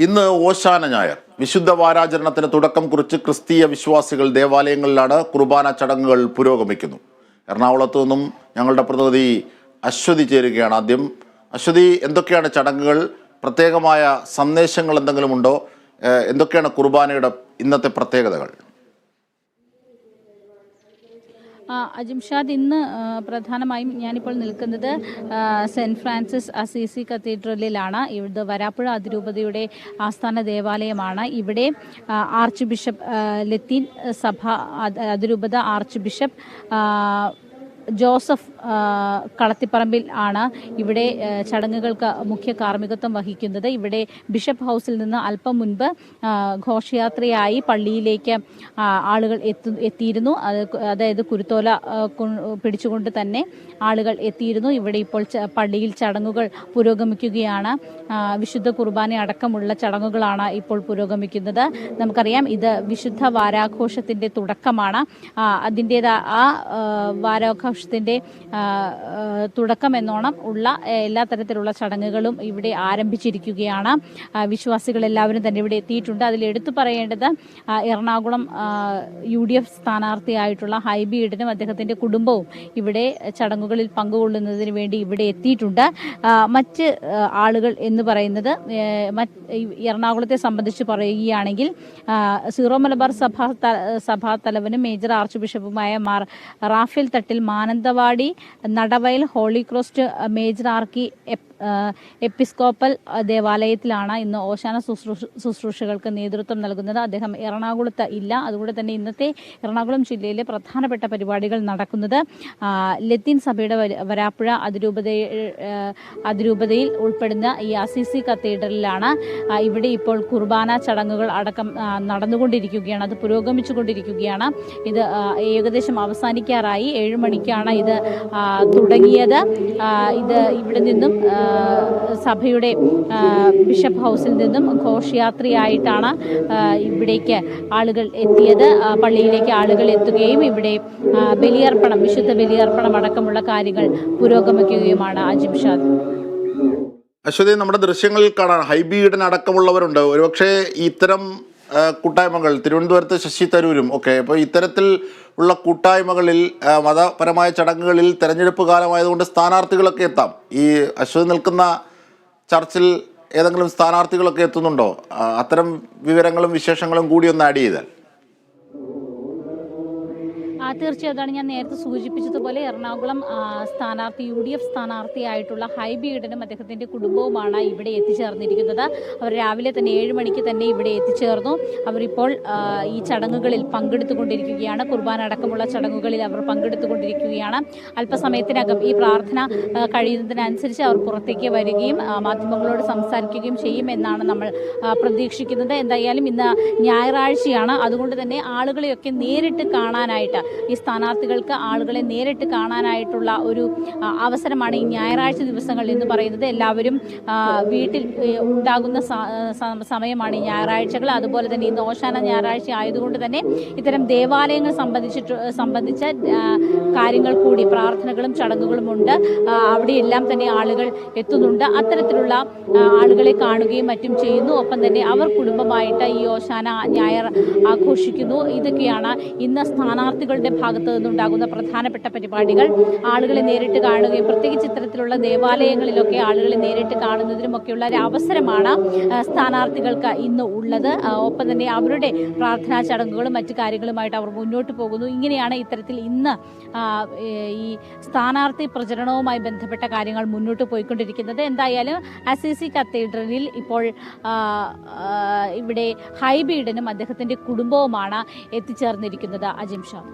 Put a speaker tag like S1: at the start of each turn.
S1: ഇന്ന് ഓശാന ഞായർ വിശുദ്ധ വാരാചരണത്തിന് തുടക്കം കുറിച്ച് ക്രിസ്തീയ വിശ്വാസികൾ ദേവാലയങ്ങളിലാണ് കുർബാന ചടങ്ങുകൾ പുരോഗമിക്കുന്നു. എറണാകുളത്തു നിന്നും ഞങ്ങളുടെ പ്രതിനിധി അശ്വതി ചേരുകയാണ്. ആദ്യം അശ്വതി, എന്തൊക്കെയാണ് ചടങ്ങുകൾ? പ്രത്യേകമായ സന്ദേശങ്ങൾ എന്തെങ്കിലും ഉണ്ടോ? എന്തൊക്കെയാണ് കുർബാനയുടെ ഇന്നത്തെ പ്രത്യേകതകൾ?
S2: അജിംഷാദ്, ഇന്ന് പ്രധാനമായും ഞാനിപ്പോൾ നിൽക്കുന്നത് സെൻറ്റ് ഫ്രാൻസിസ് അസീസി കത്തീഡ്രലിലാണ്. ഇത് വരാപ്പുഴ അതിരൂപതയുടെ ആസ്ഥാന ദേവാലയമാണ്. ഇവിടെ ആർച്ച് ബിഷപ്പ് ലത്തീൻ സഭ അതിരൂപത ആർച്ച് ബിഷപ്പ് ജോസഫ് കളത്തിപ്പറമ്പിൽ ആണ് ഇവിടെ ചടങ്ങുകൾക്ക് മുഖ്യ കാർമ്മികത്വം വഹിക്കുന്നത്. ഇവിടെ ബിഷപ്പ് ഹൗസിൽ നിന്ന് അല്പം മുൻപ് ഘോഷയാത്രയായി പള്ളിയിലേക്ക് ആളുകൾ എത്തിയിരുന്നു. അതായത് കുരുത്തോല പിടിച്ചുകൊണ്ട് തന്നെ ആളുകൾ എത്തിയിരുന്നു. ഇവിടെ ഇപ്പോൾ പള്ളിയിൽ ചടങ്ങുകൾ പുരോഗമിക്കുകയാണ്. വിശുദ്ധ കുർബാന അടക്കമുള്ള ചടങ്ങുകളാണ് ഇപ്പോൾ പുരോഗമിക്കുന്നത്. നമുക്കറിയാം, ഇത് വിശുദ്ധ വാരാഘോഷത്തിൻ്റെ തുടക്കമാണ്. ആ വാരാഘോഷത്തിൻ്റെ തുടക്കം എന്നോണം ഉള്ള എല്ലാ തരത്തിലുള്ള ചടങ്ങുകളും ഇവിടെ ആരംഭിച്ചിരിക്കുകയാണ്. വിശ്വാസികളെല്ലാവരും തന്നെ ഇവിടെ എത്തിയിട്ടുണ്ട്. അതിൽ എടുത്തു പറയേണ്ടത് എറണാകുളം UDF സ്ഥാനാർത്ഥിയായിട്ടുള്ള ഹൈബി ഈഡനും അദ്ദേഹത്തിൻ്റെ കുടുംബവും ഇവിടെ ചടങ്ങുകളിൽ പങ്കുകൊള്ളുന്നതിന് വേണ്ടി ഇവിടെ എത്തിയിട്ടുണ്ട്. മറ്റ് ആളുകൾ എന്ന് പറയുന്നത് എറണാകുളത്തെ സംബന്ധിച്ച് പറയുകയാണെങ്കിൽ സീറോ മലബാർ സഭാ തലവനും മേജർ ആർച്ച് ബിഷപ്പുമായ Mar Raphael Thattil Mananthavady Nadavayal holy cross major archiepiscopal ദേവാലയത്തിലാണ് ഇന്ന് ഓശാന ശുശ്രൂഷകൾക്ക് നേതൃത്വം നൽകുന്നത്. അദ്ദേഹം എറണാകുളത്ത് ഇല്ല. അതുകൊണ്ട് തന്നെ ഇന്നത്തെ എറണാകുളം ജില്ലയിലെ പ്രധാനപ്പെട്ട പരിപാടികൾ നടക്കുന്നത് ലത്തീൻ സഭയുടെ വരാപ്പുഴ അതിരൂപതയിൽ ഉൾപ്പെടുന്ന ഈ അസീസി കത്തീഡ്രലിലാണ്. ഇവിടെ ഇപ്പോൾ കുർബാന ചടങ്ങുകൾ അടക്കം നടന്നുകൊണ്ടിരിക്കുകയാണ്. അത് പുരോഗമിച്ചുകൊണ്ടിരിക്കുകയാണ്. ഇത് ഏകദേശം അവസാനിക്കാറായി. 7 മണിക്കാണ് ഇത് തുടങ്ങിയത്. ഇത് ഇവിടെ നിന്നും സഭയുടെ ബിഷപ്പ് ഹൗസിൽ നിന്നും ഘോഷയാത്രയായിട്ടാണ് ഇവിടേക്ക് ആളുകൾ എത്തിയത്. പള്ളിയിലേക്ക് ആളുകൾ എത്തുകയും ഇവിടെ ബലിയർപ്പണം, വിശുദ്ധ ബലിയർപ്പണം അടക്കമുള്ള കാര്യങ്ങൾ പുരോഗമിക്കുകയുമാണ്. അജിംഷാദ്,
S1: അശ്വതി, നമ്മുടെ ദൃശ്യങ്ങളിൽ കാണാൻ ഹൈബി ഈഡൻ അടക്കമുള്ളവരുണ്ട്. ഒരുപക്ഷെ ഇത്തരം കൂട്ടായ്മകൾ തിരുവനന്തപുരത്ത് ശശി തരൂരും ഒക്കെ, അപ്പോൾ ഇത്തരത്തിൽ ഉള്ള കൂട്ടായ്മകളിൽ മതപരമായ ചടങ്ങുകളിൽ തെരഞ്ഞെടുപ്പ് കാലമായതുകൊണ്ട് സ്ഥാനാർത്ഥികളൊക്കെ എത്താം. ഈ അശ്വതി നിൽക്കുന്ന ചർച്ചിൽ ഏതെങ്കിലും സ്ഥാനാർത്ഥികളൊക്കെ എത്തുന്നുണ്ടോ? അത്തരം വിവരങ്ങളും വിശേഷങ്ങളും കൂടി ഒന്ന് ആഡ് ചെയ്താൽ.
S2: തീർച്ചയായും അതാണ് ഞാൻ നേരത്തെ സൂചിപ്പിച്ചതുപോലെ എറണാകുളം സ്ഥാനാർത്ഥി UDF സ്ഥാനാർത്ഥിയായിട്ടുള്ള ഹൈബി ഈഡനും അദ്ദേഹത്തിൻ്റെ കുടുംബവുമാണ് ഇവിടെ എത്തിച്ചേർന്നിരിക്കുന്നത്. അവർ രാവിലെ തന്നെ 7 മണിക്ക് തന്നെ ഇവിടെ എത്തിച്ചേർന്നു. അവരിപ്പോൾ ഈ ചടങ്ങുകളിൽ പങ്കെടുത്തുകൊണ്ടിരിക്കുകയാണ്. കുർബാന അടക്കമുള്ള ചടങ്ങുകളിൽ അവർ പങ്കെടുത്തുകൊണ്ടിരിക്കുകയാണ്. അല്പസമയത്തിനകം ഈ പ്രാർത്ഥന കഴിയുന്നതിനനുസരിച്ച് അവർ പുറത്തേക്ക് വരികയും മാധ്യമങ്ങളോട് സംസാരിക്കുകയും ചെയ്യുമെന്നാണ് നമ്മൾ പ്രതീക്ഷിക്കുന്നത്. എന്തായാലും ഇന്ന് ഞായറാഴ്ചയാണ്. അതുകൊണ്ട് തന്നെ ആളുകളെയൊക്കെ നേരിട്ട് കാണാനായിട്ട്, ഈ സ്ഥാനാർത്ഥികൾക്ക് ആളുകളെ നേരിട്ട് കാണാനായിട്ടുള്ള ഒരു അവസരമാണ് ഈ ഞായറാഴ്ച ദിവസങ്ങൾ എന്ന് പറയുന്നത്. എല്ലാവരും വീട്ടിൽ ഉണ്ടാകുന്ന സമയമാണ് ഈ ഞായറാഴ്ചകൾ. അതുപോലെ തന്നെ ഇന്ന് ഓശാന ഞായറാഴ്ച ആയതുകൊണ്ട് തന്നെ ഇത്തരം ദേവാലയങ്ങൾ സംബന്ധിച്ച കാര്യങ്ങൾ കൂടി, പ്രാർത്ഥനകളും ചടങ്ങുകളും ഉണ്ട്. അവിടെയെല്ലാം തന്നെ ആളുകൾ എത്തുന്നുണ്ട്. അത്തരത്തിലുള്ള ആളുകളെ കാണുകയും മറ്റും ചെയ്യുന്നു. ഒപ്പം തന്നെ അവർ കുടുംബമായിട്ട് ഈ ഓശാന ഞായർ ആഘോഷിക്കുന്നു. ഇതൊക്കെയാണ് ഇന്ന് സ്ഥാനാർത്ഥികളുടെ ഭാഗത്തു നിന്നുണ്ടാകുന്ന പ്രധാനപ്പെട്ട പരിപാടികൾ. ആളുകളെ നേരിട്ട് കാണുകയും പ്രത്യേകിച്ച് ഇത്തരത്തിലുള്ള ദേവാലയങ്ങളിലൊക്കെ ആളുകളെ നേരിട്ട് കാണുന്നതിനുമൊക്കെയുള്ള ഒരു അവസരമാണ് സ്ഥാനാർത്ഥികൾക്ക് ഇന്ന് ഉള്ളത്. ഒപ്പം തന്നെ അവരുടെ പ്രാർത്ഥനാ ചടങ്ങുകളും മറ്റു കാര്യങ്ങളുമായിട്ട് അവർ മുന്നോട്ട് പോകുന്നു. ഇങ്ങനെയാണ് ഇത്തരത്തിൽ ഇന്ന് ഈ സ്ഥാനാർത്ഥി പ്രചരണവുമായി ബന്ധപ്പെട്ട കാര്യങ്ങൾ മുന്നോട്ട് പോയിക്കൊണ്ടിരിക്കുന്നത്. എന്തായാലും അസീസി കത്തീഡ്രലിൽ ഇപ്പോൾ ഇവിടെ ഹൈബി ഈഡനും അദ്ദേഹത്തിൻ്റെ കുടുംബവുമാണ് എത്തിച്ചേർന്നിരിക്കുന്നത്. അജിംഷാദ്.